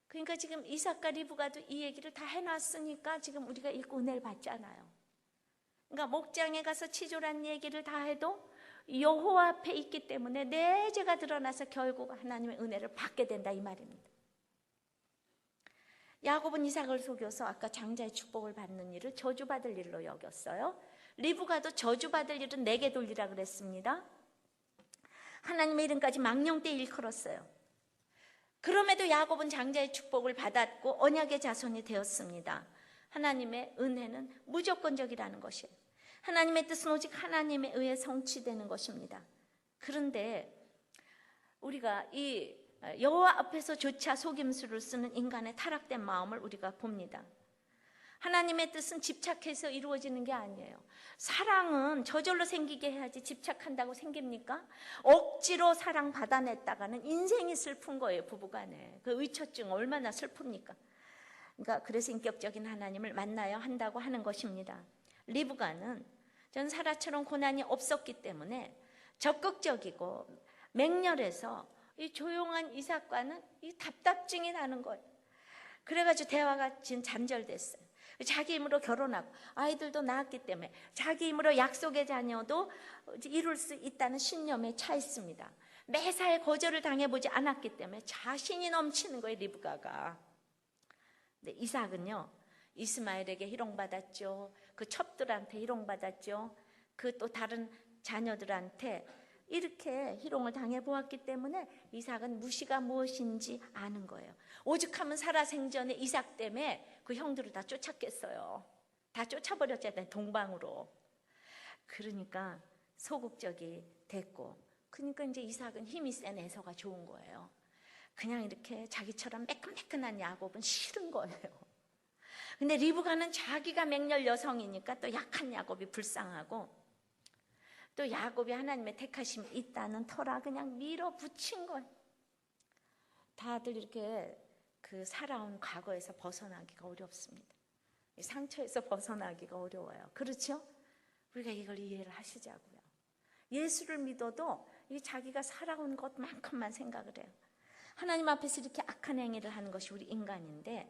그러니까 지금 이삭과 리브가도 이 얘기를 다 해놨으니까 지금 우리가 읽고 은혜를 받잖아요. 그러니까 목장에 가서 치졸한 얘기를 다 해도 여호와 앞에 있기 때문에 내 죄가 드러나서 결국 하나님의 은혜를 받게 된다 이 말입니다. 야곱은 이삭을 속여서 아까 장자의 축복을 받는 일을 저주받을 일로 여겼어요. 리브가도 저주받을 일은 내게 돌리라 그랬습니다. 하나님의 이름까지 망령되이 일컬었어요. 그럼에도 야곱은 장자의 축복을 받았고 언약의 자손이 되었습니다. 하나님의 은혜는 무조건적이라는 것이에요. 하나님의 뜻은 오직 하나님에 의해 성취되는 것입니다. 그런데 우리가 이 여호와 앞에서조차 속임수를 쓰는 인간의 타락된 마음을 우리가 봅니다. 하나님의 뜻은 집착해서 이루어지는 게 아니에요. 사랑은 저절로 생기게 해야지 집착한다고 생깁니까? 억지로 사랑 받아냈다가는 인생이 슬픈 거예요. 부부간에 그 의처증 얼마나 슬픕니까? 그러니까 그래서 인격적인 하나님을 만나야 한다고 하는 것입니다. 리브가는 전 사라처럼 고난이 없었기 때문에 적극적이고 맹렬해서 이 조용한 이삭과는 이 답답증이 나는 거예요. 그래가지고 대화가 지금 잠절됐어요. 자기 힘으로 결혼하고 아이들도 낳았기 때문에 자기 힘으로 약속의 자녀도 이룰 수 있다는 신념에 차 있습니다. 매사에 거절을 당해보지 않았기 때문에 자신이 넘치는 거예요, 리브가가. 근데 이삭은요, 이스마엘에게 희롱받았죠. 그 첩들한테 희롱받았죠. 그 또 다른 자녀들한테 이렇게 희롱을 당해보았기 때문에 이삭은 무시가 무엇인지 아는 거예요. 오죽하면 살아생전에 이삭 때문에 그 형들을 다 쫓았겠어요. 다 쫓아버렸잖아요, 동방으로. 그러니까 소극적이 됐고, 그러니까 이제 이삭은 힘이 센 에서가 좋은 거예요. 그냥 이렇게 자기처럼 매끈매끈한 야곱은 싫은 거예요. 근데 리브가는 자기가 맹렬 여성이니까 또 약한 야곱이 불쌍하고, 또 야곱이 하나님의 택하심이 있다는 터라 그냥 밀어붙인 거예요. 다들 이렇게 그 살아온 과거에서 벗어나기가 어렵습니다. 상처에서 벗어나기가 어려워요. 그렇죠? 우리가 이걸 이해를 하시자고요. 예수를 믿어도 이 자기가 살아온 것만큼만 생각을 해요. 하나님 앞에서 이렇게 악한 행위를 하는 것이 우리 인간인데,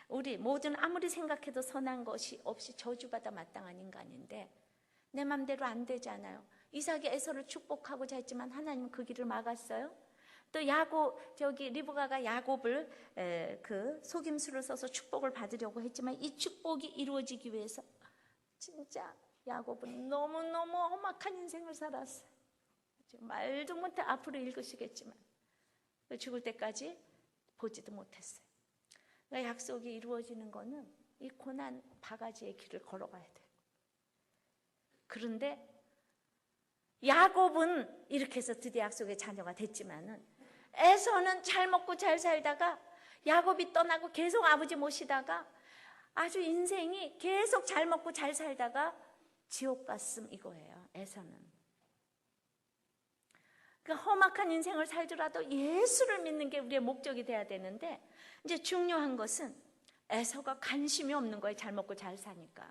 우리 모든 아무리 생각해도 선한 것이 없이 저주받아 마땅한 인간인데 내 맘대로 안 되잖아요. 이삭이 에서를 축복하고자 했지만 하나님은 그 길을 막았어요. 또 리브가가 야곱을 그 속임수를 써서 축복을 받으려고 했지만 이 축복이 이루어지기 위해서 진짜 야곱은 너무너무 험악한 인생을 살았어요. 말도 못해 앞으로 읽으시겠지만 죽을 때까지 보지도 못했어요. 그러니까 약속이 이루어지는 거는 이 고난 바가지의 길을 걸어가야 돼요. 그런데 야곱은 이렇게 해서 드디어 약속의 자녀가 됐지만은 에서는 잘 먹고 잘 살다가 야곱이 떠나고 계속 아버지 모시다가 아주 인생이 계속 잘 먹고 잘 살다가 지옥 갔음 이거예요. 에서는. 그러니까 험악한 인생을 살더라도 예수를 믿는 게 우리의 목적이 돼야 되는데, 이제 중요한 것은 에서가 관심이 없는 거예요. 잘 먹고 잘 사니까.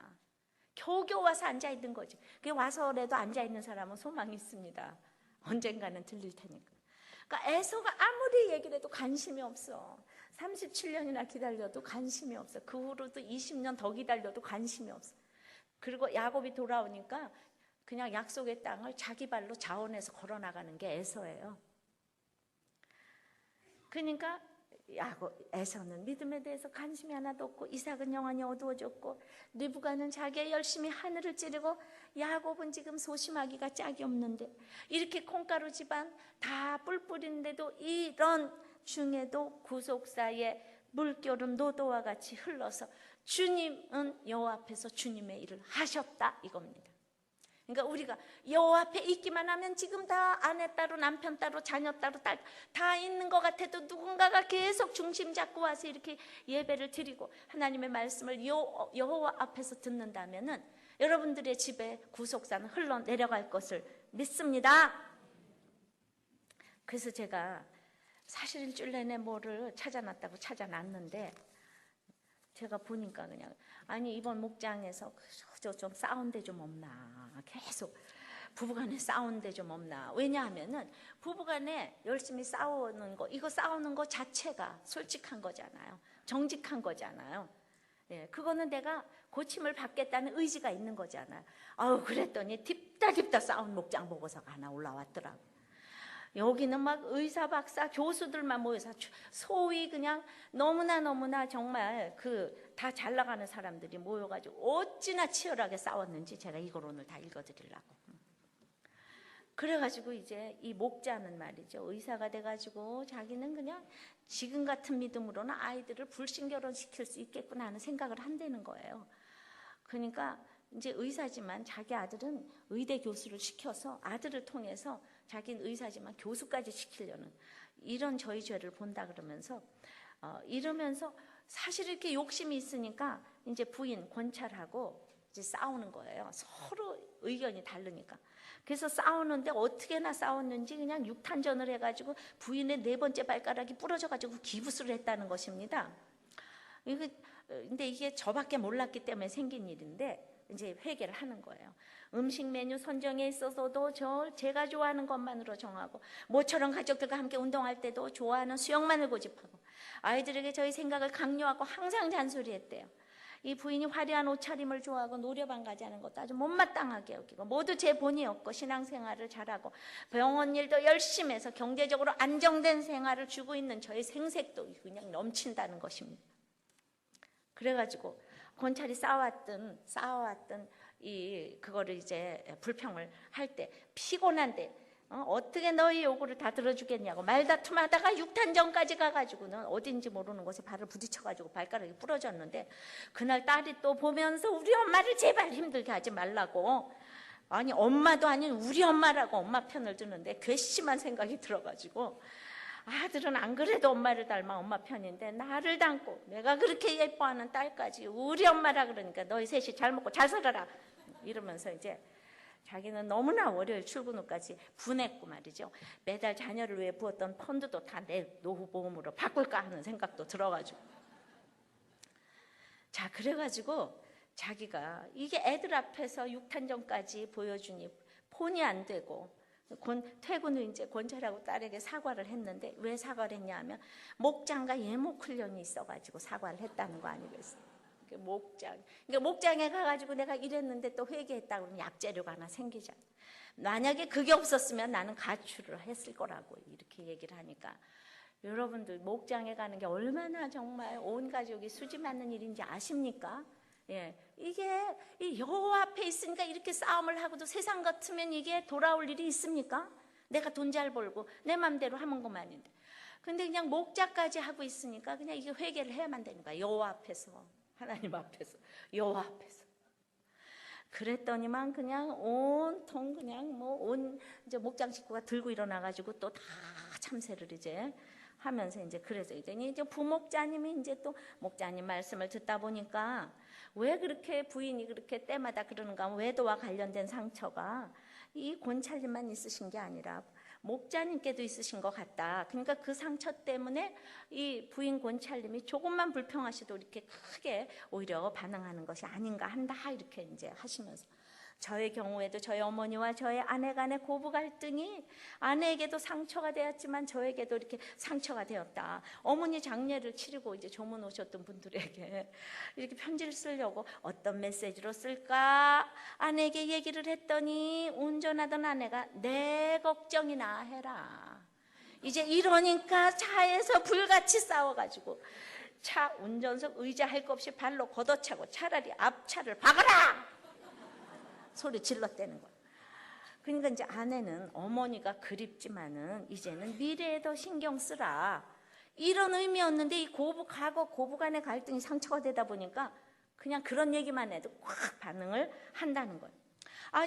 겨우겨우 와서 앉아있는 거지. 그게 와서라도 앉아있는 사람은 소망이 있습니다. 언젠가는 들릴 테니까. 그러니까 에서가 아무리 얘기를 해도 관심이 없어. 37년이나 기다려도 관심이 없어. 그 후로도 20년 더 기다려도 관심이 없어. 그리고 야곱이 돌아오니까 그냥 약속의 땅을 자기 발로 자원해서 걸어나가는 게 에서예요. 그러니까 에서는 믿음에 대해서 관심이 하나도 없고, 이삭은 영안이 어두워졌고, 리브가는 자기의 열심히 하늘을 찌르고, 야곱은 지금 소심하기가 짝이 없는데, 이렇게 콩가루 집안 다 뿔뿔인데도 이런 중에도 구속사의 물결은 노도와 같이 흘러서 주님은 여호와 앞에서 주님의 일을 하셨다 이겁니다. 그러니까 우리가 여호와 앞에 있기만 하면 지금 다 아내 따로 남편 따로 자녀 따로 딸 다 있는 것 같아도 누군가가 계속 중심 잡고 와서 이렇게 예배를 드리고 하나님의 말씀을 여호와 앞에서 듣는다면은 여러분들의 집에 구속사는 흘러내려갈 것을 믿습니다. 그래서 제가 사실 일주일 내내 뭐를 찾아놨다고 찾아놨는데 제가 보니까 그냥 아니 이번 목장에서 좀 싸운 데 좀 없나, 계속 부부간에 싸운 데 좀 없나. 왜냐하면은 부부간에 열심히 싸우는 거, 이거 싸우는 거 자체가 솔직한 거잖아요. 정직한 거잖아요. 예, 그거는 내가 고침을 받겠다는 의지가 있는 거잖아요. 그랬더니 딥다 싸운 목장 보고서가 하나 올라왔더라고. 여기는 막 의사, 박사, 교수들만 모여서 소위 그냥 너무나 정말 다 잘 나가는 사람들이 모여가지고 어찌나 치열하게 싸웠는지 제가 이걸 오늘 다 읽어드리려고. 그래가지고 이제 이 목자는 말이죠. 의사가 돼가지고 자기는 그냥 지금 같은 믿음으로는 아이들을 불신결혼시킬 수 있겠구나 하는 생각을 한다는 거예요. 그러니까 이제 의사지만 자기 아들은 의대 교수를 시켜서 아들을 통해서 자기는 의사지만 교수까지 시키려는 이런 저희 죄를 본다 그러면서 이러면서 사실 이렇게 욕심이 있으니까 이제 부인 권찰하고 이제 싸우는 거예요. 서로 의견이 다르니까. 그래서 싸우는데 어떻게나 싸웠는지 그냥 육탄전을 해가지고 부인의 4번째 발가락이 부러져가지고 기부스를 했다는 것입니다. 근데 이게 저밖에 몰랐기 때문에 생긴 일인데 이제 회개를 하는 거예요. 음식 메뉴 선정에 있어서도 제가 좋아하는 것만으로 정하고, 모처럼 가족들과 함께 운동할 때도 좋아하는 수영만을 고집하고, 아이들에게 저희 생각을 강요하고 항상 잔소리했대요. 이 부인이 화려한 옷차림을 좋아하고 노래방 가자는 것도 아주 못마땅하게 여기고, 모두 제 본의였고 신앙생활을 잘하고 병원 일도 열심히 해서 경제적으로 안정된 생활을 주고 있는 저의 생색도 그냥 넘친다는 것입니다. 그래가지고 권찰이 쌓아왔던 그거를 이제 불평을 할 때 피곤한데 어떻게 너희 요구를 다 들어주겠냐고 말다툼하다가 육탄전까지 가가지고는 어딘지 모르는 곳에 발을 부딪혀가지고 발가락이 부러졌는데, 그날 딸이 또 보면서 우리 엄마를 제발 힘들게 하지 말라고, 아니 엄마도 아닌 우리 엄마라고 엄마 편을 드는데 괘씸한 생각이 들어가지고, 아들은 안 그래도 엄마를 닮아 엄마 편인데 나를 닮고 내가 그렇게 예뻐하는 딸까지 우리 엄마라 그러니까 너희 셋이 잘 먹고 잘 살아라 이러면서 이제 자기는 너무나 월요일 출근 후까지 분했고 말이죠. 매달 자녀를 위해 부었던 펀드도 다 내 노후보험으로 바꿀까 하는 생각도 들어가지고, 자 그래가지고 자기가 이게 애들 앞에서 육탄전까지 보여주니 폰이 안 되고 퇴근 후 이제 권찰하고 딸에게 사과를 했는데, 왜 사과를 했냐 하면 목장과 예목 훈련이 있어가지고 사과를 했다는 거 아니겠어요? 목장. 그러니까 목장에 가가지고 내가 이랬는데 또 회개했다 그러면 약재료가 하나 생기잖아. 만약에 그게 없었으면 나는 가출을 했을 거라고 이렇게 얘기를 하니까, 여러분들 목장에 가는 게 얼마나 정말 온 가족이 수지 맞는 일인지 아십니까? 예, 이게 이 여호와 앞에 있으니까 이렇게 싸움을 하고도 세상 같으면 이게 돌아올 일이 있습니까? 내가 돈 잘 벌고 내 맘대로 하는 것만인데, 근데 그냥 목자까지 하고 있으니까 그냥 이게 회개를 해야만 되는 거야. 여호와 앞에서, 하나님 앞에서, 여호와 앞에서. 그랬더니만 그냥 온통 그냥 이제 목장 식구가 들고 일어나가지고 또 다 참새를 이제 하면서 이제 그래서 이제 부목자님이 이제 또 목자님 말씀을 듣다 보니까 왜 그렇게 부인이 그렇게 때마다 그러는가 하면 외도와 관련된 상처가 이 권찰님만 있으신 게 아니라 목자님께도 있으신 것 같다. 그러니까 그 상처 때문에 이 부인 권찰님이 조금만 불평하셔도 이렇게 크게 오히려 반응하는 것이 아닌가 한다. 이렇게 이제 하시면서 저의 경우에도 저희 어머니와 저의 아내 간의 고부 갈등이 아내에게도 상처가 되었지만 저에게도 이렇게 상처가 되었다. 어머니 장례를 치르고 이제 조문 오셨던 분들에게 이렇게 편지를 쓰려고 어떤 메시지로 쓸까 아내에게 얘기를 했더니 운전하던 아내가 내 걱정이나 해라. 이제 이러니까 차에서 불같이 싸워가지고 차 운전석 의자 할 것 없이 발로 걷어차고 차라리 앞차를 박아라 소리 질렀다는 거예요. 그러니까 이제 아내는 어머니가 그립지만은 이제는 미래에 더 신경 쓰라 이런 의미였는데 이 과거 고부 간의 갈등이 상처가 되다 보니까 그냥 그런 얘기만 해도 확 반응을 한다는 거예요.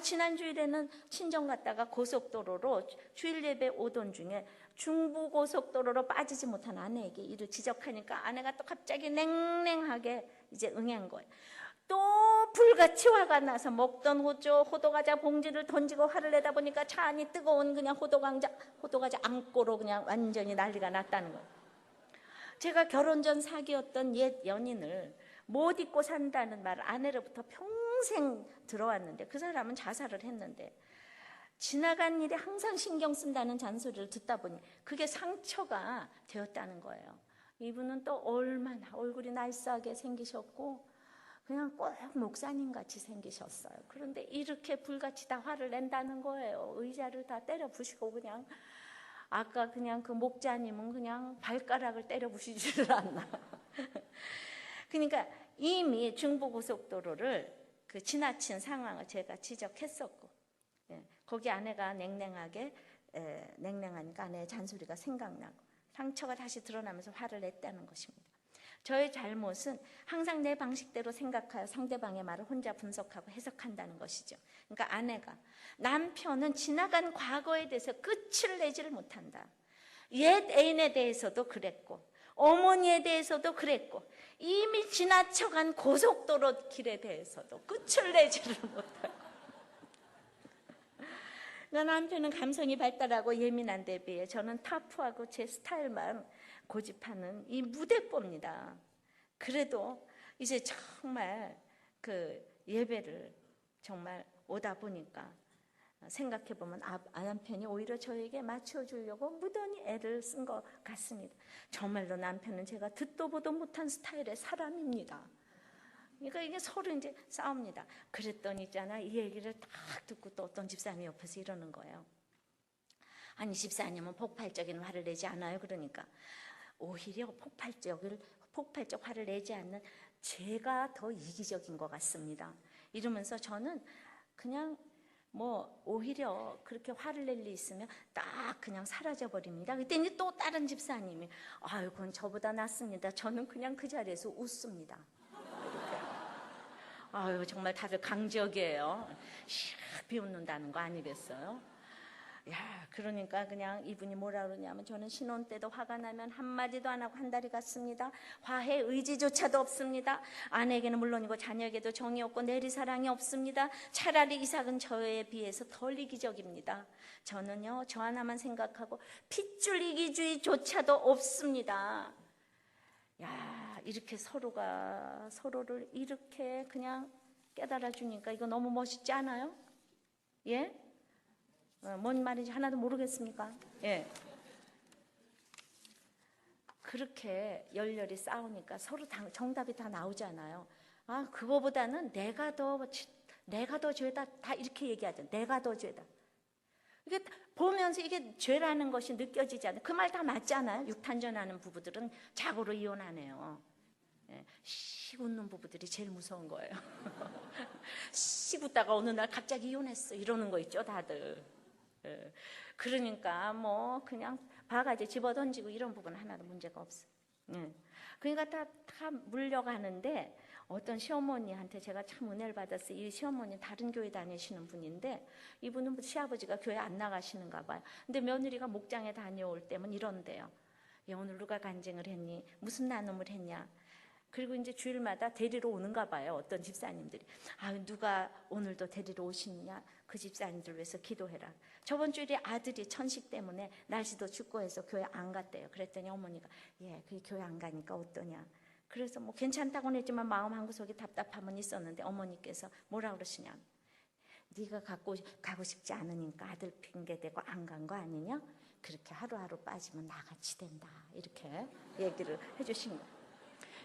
지난 주일에는 친정 갔다가 고속도로로 주일 예배 오던 중에 중부고속도로로 빠지지 못한 아내에게 이를 지적하니까 아내가 또 갑자기 냉랭하게 이제 응한 거예요. 또 불같이 화가 나서 먹던 호두과자 봉지를 던지고 화를 내다 보니까 차 안이 뜨거운 그냥 호두과자 안고로 그냥 완전히 난리가 났다는 거예요. 제가 결혼 전 사귀었던 옛 연인을 못 잊고 산다는 말을 아내로부터 평생 들어왔는데 그 사람은 자살을 했는데 지나간 일에 항상 신경 쓴다는 잔소리를 듣다 보니 그게 상처가 되었다는 거예요. 이분은 또 얼마나 얼굴이 날쌔게 생기셨고 그냥 꼭 목사님 같이 생기셨어요. 그런데 이렇게 불같이 다 화를 낸다는 거예요. 의자를 다 때려 부시고 그냥 아까 그냥 그 목자님은 그냥 발가락을 때려 부시지를 않나. 그러니까 이미 중부고속도로를 그 지나친 상황을 제가 지적했었고 거기 아내가 냉랭하니까 아내의 잔소리가 생각나고 상처가 다시 드러나면서 화를 냈다는 것입니다. 저의 잘못은 항상 내 방식대로 생각하여 상대방의 말을 혼자 분석하고 해석한다는 것이죠. 그러니까 아내가 남편은 지나간 과거에 대해서 끝을 내지를 못한다. 옛 애인에 대해서도 그랬고 어머니에 대해서도 그랬고 이미 지나쳐간 고속도로 길에 대해서도 끝을 내지를 못해요. 남편은 감성이 발달하고 예민한 데 비해 저는 타프하고 제 스타일만 고집하는 이 무대뽀입니다. 그래도 이제 정말 그 예배를 정말 오다 보니까 생각해보면 남편이 오히려 저에게 맞춰주려고 무던히 애를 쓴 것 같습니다. 정말로 남편은 제가 듣도 보도 못한 스타일의 사람입니다. 그러니까 이게 서로 이제 싸웁니다. 그랬더니 있잖아 이 얘기를 딱 듣고 또 어떤 집사님이 옆에서 이러는 거예요. 아니 집사님은 폭발적인 화를 내지 않아요. 그러니까 오히려 폭발적 화를 내지 않는 제가 더 이기적인 것 같습니다. 이러면서 저는 그냥 오히려 그렇게 화를 낼 일 있으면 딱 그냥 사라져버립니다. 그랬더니 또 다른 집사님이 아유 그건 저보다 낫습니다. 저는 그냥 그 자리에서 웃습니다. 이렇게. 아유 정말 다들 강적이에요. 샥 비웃는다는 거 아니겠어요? 그러니까 그냥 이분이 뭐라 그러냐면 저는 신혼 때도 화가 나면 한마디도 안 하고 한 달이 갔습니다. 화해 의지조차도 없습니다. 아내에게는 물론이고 자녀에게도 정이 없고 내리사랑이 없습니다. 차라리 이삭은 저에 비해서 덜 이기적입니다. 저는요 저 하나만 생각하고 핏줄 이기주의조차도 없습니다. 이렇게 서로가 서로를 이렇게 그냥 깨달아 주니까 이거 너무 멋있지 않아요? 예? 뭔 말인지 하나도 모르겠습니까? 예. 그렇게 열렬히 싸우니까 서로 정답이 다 나오잖아요. 그거보다는 내가 더 죄다 다 이렇게 얘기하죠. 내가 더 죄다. 이게 보면서 이게 죄라는 것이 느껴지지 않아요. 그 말 다 맞잖아요. 육탄전하는 부부들은 자고로 이혼하네요. 씩 웃는 부부들이 제일 무서운 거예요. 씩 웃다가 어느 날 갑자기 이혼했어 이러는 거 있죠 다들. 그러니까 그냥 바가지 집어던지고 이런 부분은 하나도 문제가 없어. 그러니까 다 물려가는데 어떤 시어머니한테 제가 참 은혜를 받았어요. 이 시어머니 다른 교회 다니시는 분인데 이분은 시아버지가 교회 안 나가시는가 봐요. 근데 며느리가 목장에 다녀올 때면 이런대요. 야, 오늘 누가 간증을 했니? 무슨 나눔을 했냐? 그리고 이제 주일마다 데리러 오는가 봐요. 어떤 집사님들이. 아, 누가 오늘도 데리러 오시느냐? 그 집사님들 위해서 기도해라. 저번 주일에 아들이 천식 때문에 날씨도 춥고 해서 교회 안 갔대요. 그랬더니 어머니가 그 교회 안 가니까 어떠냐? 그래서 뭐 괜찮다고는 했지만 마음 한구석에 답답함은 있었는데 어머니께서 뭐라 그러시냐? 네가 가고 싶지 않으니까 아들 핑계대고 안 간 거 아니냐? 그렇게 하루하루 빠지면 나같이 된다. 이렇게 얘기를 해주신 거예요.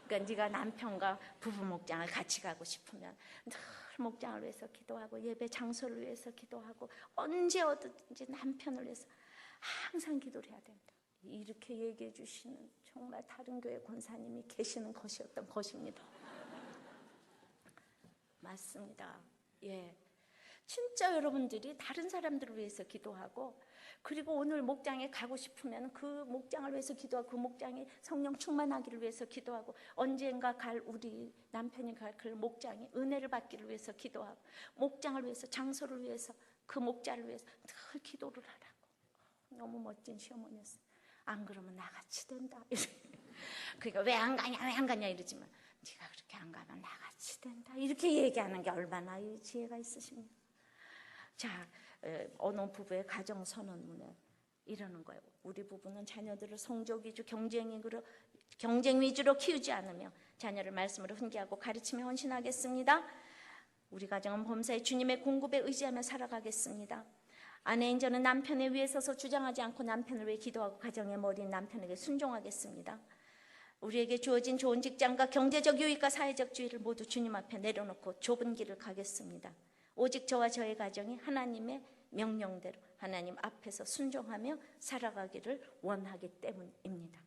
그러니까 네가 남편과 부부 목장을 같이 가고 싶으면 늘 목장을 위해서 기도하고 예배 장소를 위해서 기도하고 언제 어디든지 남편을 위해서 항상 기도를 해야 된다. 이렇게 얘기해 주시는 정말 다른 교회 권사님이 계시는 것이었던 것입니다. 맞습니다. 진짜 여러분들이 다른 사람들을 위해서 기도하고 그리고 오늘 목장에 가고 싶으면 그 목장을 위해서 기도하고 그 목장에 성령 충만하기를 위해서 기도하고 언젠가 갈 우리 남편이 갈 그 목장에 은혜를 받기를 위해서 기도하고 목장을 위해서 장소를 위해서 그 목자를 위해서 늘 기도를 하라고. 너무 멋진 시어머니였어요. 안 그러면 나같이 된다. 그러니까 왜 안 가냐 이러지만 네가 그렇게 안 가면 나같이 된다. 이렇게 얘기하는 게 얼마나 지혜가 있으십니까? 자, 어느 부부의 가정 선언문에 이러는 거예요. 우리 부부는 자녀들을 성적 위주, 경쟁 위주로 키우지 않으며 자녀를 말씀으로 훈계하고 가르치며 헌신하겠습니다. 우리 가정은 범사에 주님의 공급에 의지하며 살아가겠습니다. 아내인 저는 남편의 위에 서서 주장하지 않고 남편을 위해 기도하고 가정의 머리인 남편에게 순종하겠습니다. 우리에게 주어진 좋은 직장과 경제적 유익과 사회적 주의를 모두 주님 앞에 내려놓고 좁은 길을 가겠습니다. 오직 저와 저의 가정이 하나님의 명령대로 하나님 앞에서 순종하며 살아가기를 원하기 때문입니다.